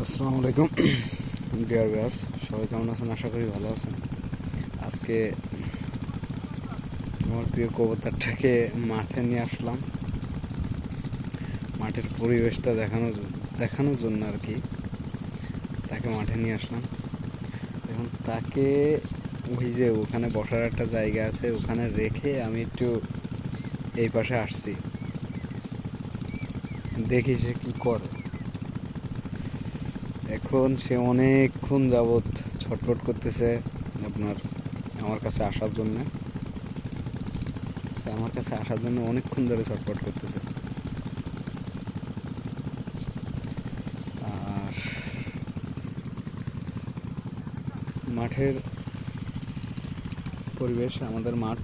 আসসালামু আলাইকুম dear viewers, সবাই কেমন আছেন? আশা করি ভালো আছেন। আজকে আমার প্রিয় কবুতরটাকে মাঠে নিয়ে আসলাম, মাঠের পরিবেশটা দেখানোর জন্য আর কি। তাকে মাঠে নিয়ে আসলাম। এখন তাকে ওই যে ওখানে বসার একটা জায়গা আছে, ওখানে রেখে আমি একটু এই পাশে আসছি, দেখি সে কি করে। এখন সে অনেকক্ষণ যাবৎ ছটফট করতেছে আপনার আমার কাছে আসার জন্য। সে আমার কাছে আসার জন্য অনেকক্ষণ ধরে ছটফট করতেছে। আর মাঠের পরিবেশ, আমাদের মাঠ,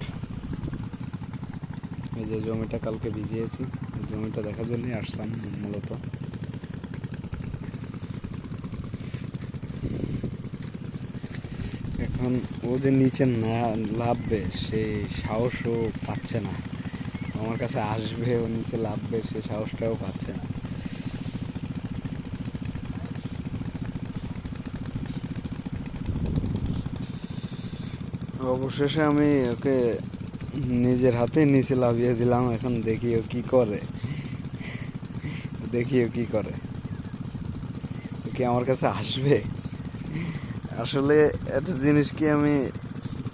এই যে জমিটা কালকে ভিজিয়েছি, এই জমিটা দেখার জন্যই আসলাম মূলত। এখন ও যে নিচে না লাভবে সেই সাহসও পাচ্ছে না, আমার কাছে আসবে, ও নিচে লাভবে সে সাহসটাও পাচ্ছে না। অবশেষে আমি ওকে নিজের হাতে নিচে লাভিয়ে দিলাম। এখন দেখি ও কি করে, দেখি ও কি করে। ও কি আমার কাছে আসবে? আসলে একটা জিনিস কি, আমি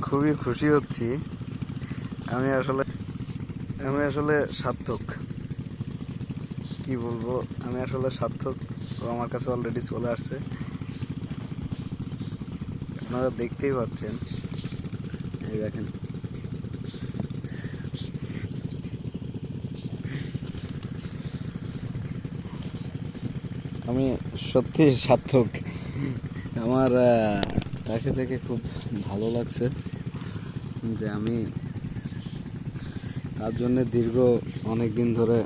খুবই খুশি হচ্ছি। আমি আসলে সার্থক, কি বলবো, আমি আসলে সার্থক। ও আমার কাছে অলরেডি চলে আসছে, আপনারা দেখতেই পাচ্ছেন। এই দেখেন, আমি সত্যি সার্থক। আমার তাকে দেখে খুব ভালো লাগছে যে আমি তার জন্য দীর্ঘ অনেক দিন ধরে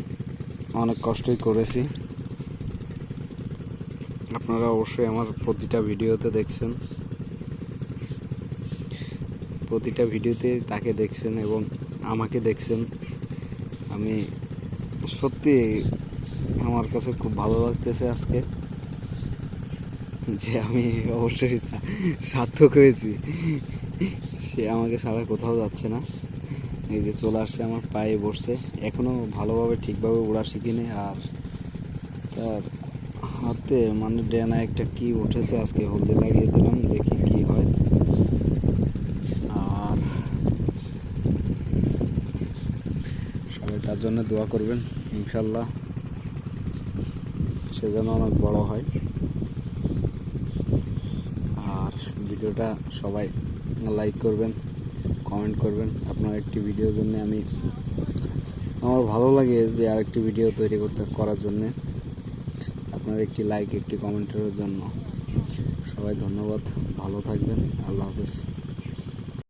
অনেক কষ্টই করেছি। আপনারা অবশ্যই আমার প্রতিটা ভিডিওতে দেখছেন, প্রতিটা ভিডিওতে তাকে দেখছেন এবং আমাকে দেখছেন। আমি সত্যি, আমার কাছে খুব ভালো লাগতেছে আজকে যে আমি অবশ্যই সার্থক হয়েছি। সে আমাকে ছাড়া কোথাও যাচ্ছে না। এই যে চলে আসছে, আমার পায়ে বসছে। এখনো ভালোভাবে ঠিকভাবে ওড়া শিখিনি। আর তার হাতে মানে ডেনা একটা কি উঠেছে, আজকে হলদি লাগিয়ে দিলাম, দেখি কি হয়। আর সবাই তার জন্য দোয়া করবেন, ইনশাল্লাহ সে যেন অনেক বড় হয়। আর ভিডিওটা সবাই লাইক করবেন, কমেন্ট করবেন। আপনার একটি ভিডিওর জন্য আমার ভালো লাগে যে আরেকটি ভিডিও তৈরি করার জন্যে। আপনার একটি লাইক, একটি কমেন্টের জন্য সবাই ধন্যবাদ। ভালো থাকবেন, আল্লাহ হাফেজ।